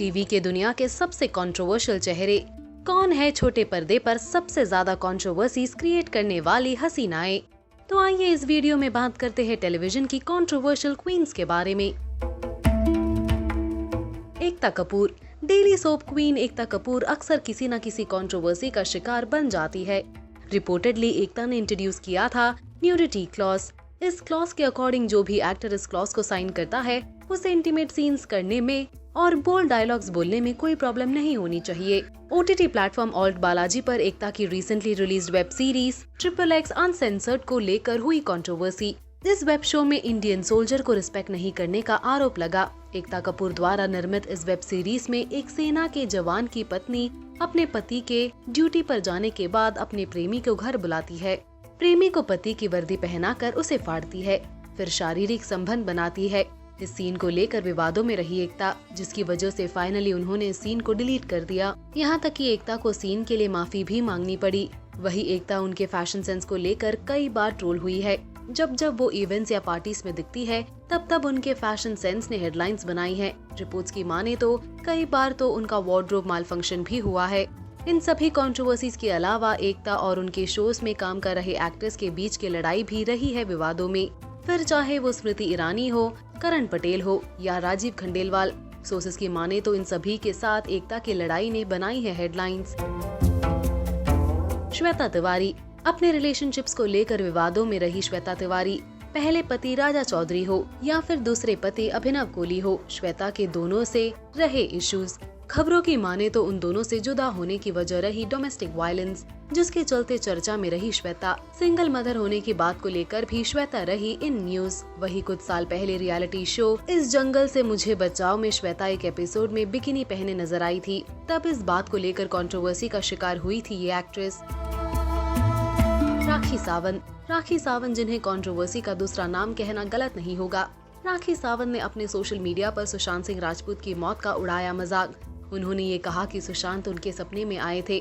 TV के दुनिया के सबसे कंट्रोवर्शियल चेहरे। कौन है छोटे पर्दे पर सबसे ज्यादा कंट्रोवर्सीज क्रिएट करने वाली हसीनाएं? तो आइए इस वीडियो में बात करते हैं टेलीविजन की कंट्रोवर्शियल क्वींस के बारे में। Ekta Kapoor. Daily soap queen Ekta Kapoor अक्सर किसी न किसी कंट्रोवर्सी का शिकार बन जाती है। रिपोर्टेडली एकता ने इंट्रोड्यूस किया था न्यूडिटी क्लॉज। इस क्लॉज के अकॉर्डिंग जो भी एक्टर इस क्लॉज को साइन करता है उसे इंटीमेट सीन्स करने में और बोल्ड डायलॉग्स बोलने में कोई प्रॉब्लम नहीं होनी चाहिए। ओटीटी प्लेटफॉर्म ऑल्ट बालाजी पर एकता की recently released web series XXX uncensored को लेकर हुई कंट्रोवर्सी। इस वेब शो में इंडियन सोल्जर को रिस्पेक्ट नहीं करने का आरोप लगा। एकता कपूर द्वारा निर्मित इस वेब सीरीज में एक सेना के जवान की पत्नी अपने पति के ड्यूटी पर जाने के बाद अपने प्रेमी को घर बुलाती है। प्रेमी को पति की वर्दी पहनाकर उसे फाड़ती है, फिर शारीरिक संबंध बनाती है। इस सीन को लेकर विवादों में रही एकता, जिसकी वजह से फाइनली उन्होंने इस सीन को डिलीट कर दिया। यहाँ तक कि एकता को सीन के लिए माफी भी मांगनी पड़ी। वही एकता उनके फैशन सेंस को लेकर कई बार ट्रोल हुई है। जब जब वो इवेंट्स या पार्टीज में दिखती है तब तब उनके फैशन सेंस ने हेडलाइंस बनाई है। रिपोर्ट्स की माने तो कई बार तो उनका वार्डरोब माल फंक्शन भी हुआ है। इन सभी कंट्रोवर्सीज के अलावा एकता और उनके शोज में काम कर रहे एक्टर्स के बीच की लड़ाई भी रही है विवादों में। फिर चाहे वो स्मृति ईरानी हो, करण पटेल हो या राजीव खंडेलवाल। सोर्सेस की माने तो इन सभी के साथ एकता की लड़ाई ने बनाई है हेडलाइंस। श्वेता तिवारी। अपने रिलेशनशिप्स को लेकर विवादों में रही श्वेता तिवारी। पहले पति राजा चौधरी हो या फिर दूसरे पति अभिनव कोहली हो, श्वेता के दोनों से रहे इश्यूज। खबरों की माने तो उन दोनों से जुदा होने की वजह रही डोमेस्टिक वायलेंस, जिसके चलते चर्चा में रही श्वेता। सिंगल मदर होने की बात को लेकर भी श्वेता रही इन न्यूज। वही कुछ साल पहले रियलिटी शो इस जंगल से मुझे बचाओ में श्वेता एक एपिसोड में बिकिनी पहने नजर आई थी। तब इस बात को लेकर कंट्रोवर्सी का शिकार हुई थी ये एक्ट्रेस। राखी सावंत। राखी सावंत, जिन्हें कंट्रोवर्सी का दूसरा नाम कहना गलत नहीं होगा। राखी सावंत ने अपने सोशल मीडिया पर सुशांत सिंह राजपूत की मौत का उड़ाया मजाक। उन्होंने ये कहा कि सुशांत उनके सपने में आए थे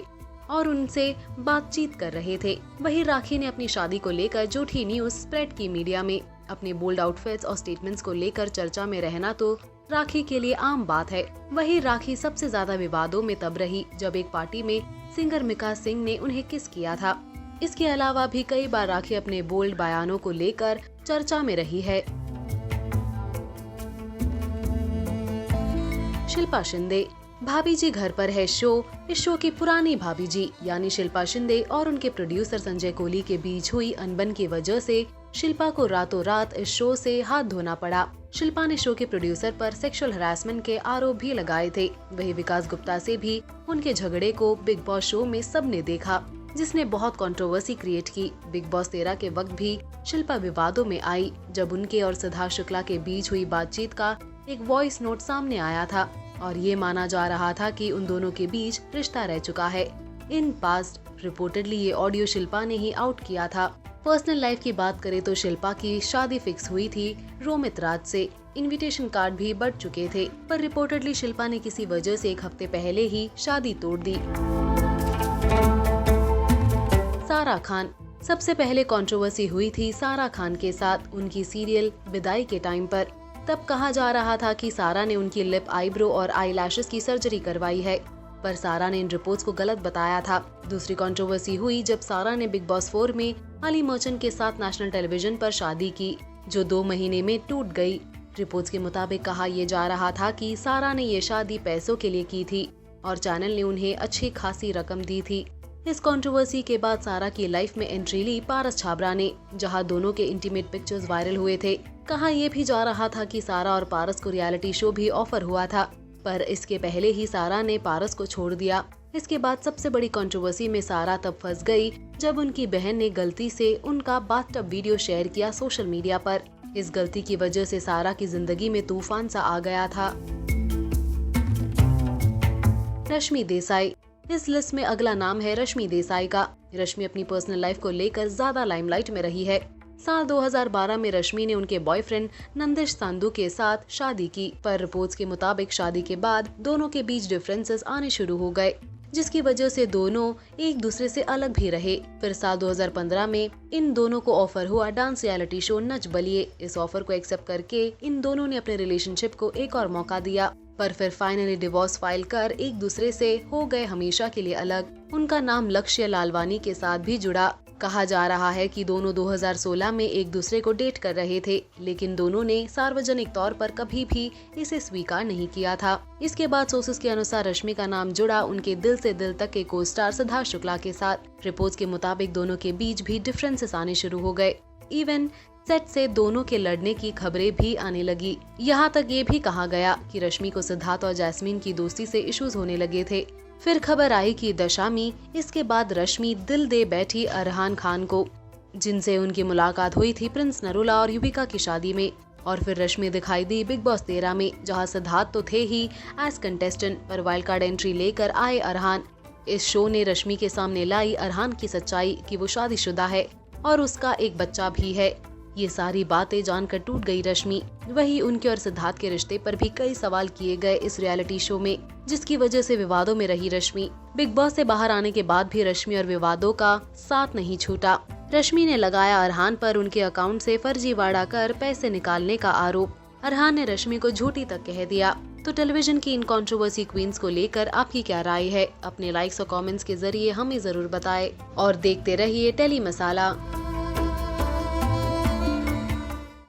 और उनसे बातचीत कर रहे थे। वहीं राखी ने अपनी शादी को लेकर झूठी न्यूज स्प्रेड की मीडिया में। अपने बोल्ड आउटफिट्स और स्टेटमेंट्स को लेकर चर्चा में रहना तो राखी के लिए आम बात है। वहीं राखी सबसे ज्यादा विवादों में तब रही जब एक पार्टी में सिंगर मिका सिंह ने उन्हें किस किया था। इसके अलावा भी कई बार राखी अपने बोल्ड बयानों को लेकर चर्चा में रही है। शिल्पा शिंदे। भाभी जी घर पर है शो। इस शो की पुरानी भाभी जी यानी शिल्पा शिंदे और उनके प्रोड्यूसर संजय कोहली के बीच हुई अनबन की वजह से शिल्पा को रातों रात इस शो से हाथ धोना पड़ा। शिल्पा ने शो के प्रोड्यूसर पर सेक्सुअल हरासमेंट के आरोप भी लगाए थे। वही विकास गुप्ता से भी उनके झगड़े को बिग बॉस शो में सबने देखा, जिसने बहुत कंट्रोवर्सी क्रिएट की। बिग बॉस 13 के वक्त भी शिल्पा विवादों में आई, जब उनके और सिद्धार्थ शुक्ला के बीच हुई बातचीत का एक वॉइस नोट सामने आया था और ये माना जा रहा था कि उन दोनों के बीच रिश्ता रह चुका है। इन पास्ट रिपोर्टेडली ये ऑडियो शिल्पा ने ही आउट किया था। पर्सनल लाइफ की बात करें तो शिल्पा की शादी फिक्स हुई थी रोमित राज से। इनविटेशन कार्ड भी बढ़ चुके थे, पर रिपोर्टेडली शिल्पा ने किसी वजह से एक हफ्ते पहले ही शादी तोड़ दी। सारा खान। सबसे पहले कंट्रोवर्सी हुई थी सारा खान के साथ उनकी सीरियल विदाई के टाइम पर। तब कहा जा रहा था कि सारा ने उनकी लिप, आईब्रो और आई लैशेस की सर्जरी करवाई है, पर सारा ने इन रिपोर्ट्स को गलत बताया था। दूसरी कंट्रोवर्सी हुई जब सारा ने बिग बॉस 4 में अली मर्चेंट के साथ नेशनल टेलीविजन पर शादी की, जो 2 महीने में टूट गई। रिपोर्ट्स के मुताबिक कहा यह जा रहा था कि सारा ने ये शादी पैसों के लिए की थी और चैनल ने उन्हें अच्छी खासी रकम दी थी। इस कंट्रोवर्सी के बाद सारा की लाइफ में एंट्री ली पारस छाबरा ने, जहां दोनों के इंटीमेट पिक्चर्स वायरल हुए थे। कहा यह भी जा रहा था कि सारा और पारस को रियलिटी शो भी ऑफर हुआ था, पर इसके पहले ही सारा ने पारस को छोड़ दिया। इसके बाद सबसे बड़ी कंट्रोवर्सी में सारा तब फंस गई जब उनकी बहन ने गलती से उनका बाथटब वीडियो शेयर किया सोशल मीडिया पर। इस गलती की वजह से सारा की जिंदगी में तूफान सा आ गया था। रश्मि देसाई। इस लिस्ट में अगला नाम है रश्मि देसाई का। रश्मि अपनी पर्सनल लाइफ को लेकर ज्यादा लाइमलाइट में रही है। साल 2012 में रश्मि ने उनके बॉयफ्रेंड नंदिश सांधू के साथ शादी की, पर रिपोर्ट्स के मुताबिक शादी के बाद दोनों के बीच डिफरेंसेस आने शुरू हो गए, जिसकी वजह से दोनों एक दूसरे से अलग भी रहे। फिर साल 2015 में इन दोनों को ऑफर हुआ dance reality show Nach Baliye. इस ऑफर को एक्सेप्ट करके इन दोनों ने अपने रिलेशनशिप को एक और मौका दिया। पर फिर फाइनली डिवोर्स फाइल कर एक दूसरे से हो गए हमेशा के लिए अलग। उनका नाम लक्ष्य लालवानी के साथ भी जुड़ा। कहा जा रहा है कि दोनों 2016 में एक दूसरे को डेट कर रहे थे, लेकिन दोनों ने सार्वजनिक तौर पर कभी भी इसे स्वीकार नहीं किया था। इसके बाद सोर्सेस के अनुसार रश्मि का नाम जुड़ा उनके दिल से दिल तक के को स्टार सिद्धार्थ शुक्ला के साथ। रिपोर्ट्स के मुताबिक दोनों के बीच भी डिफरेंसेस आने शुरू हो गए। इवन सेट से दोनों के लड़ने की खबरें भी आने लगी। यहाँ तक ये भी कहा गया कि रश्मि को सिद्धार्थ और जैस्मीन की दोस्ती से इश्यूज होने लगे थे। फिर खबर आई कि दशामी इसके बाद रश्मि दिल दे बैठी अरहान खान को, जिनसे उनकी मुलाकात हुई थी प्रिंस नरूला और युविका की शादी में। और फिर रश्मि दिखाई दी बिग बॉस 13 में, जहां सिद्धार्थ तो थे ही एज कंटेस्टेंट, पर वाइल्ड कार्ड एंट्री लेकर आए अरहान। इस शो ने रश्मि के सामने लाई अरहान की सच्चाई कि वो शादीशुदा है और उसका एक बच्चा भी है। ये सारी बातें जानकर टूट गई रश्मि। वही उनके और सिद्धार्थ के रिश्ते पर भी कई सवाल किए गए इस रियलिटी शो में, जिसकी वजह से विवादों में रही रश्मि। बिग बॉस से बाहर आने के बाद भी रश्मि और विवादों का साथ नहीं छूटा। रश्मि ने लगाया अरहान पर उनके अकाउंट से फर्जीवाड़ा कर पैसे निकालने का आरोप। अरहान ने रश्मि को झूठी तक कह दिया। तो टेलीविजन की इन कंट्रोवर्सी क्वींस को लेकर आपकी क्या राय है? अपने लाइक्स और कमेंट्स के जरिए हमें जरूर बताएं और देखते रहिए टेली मसाला।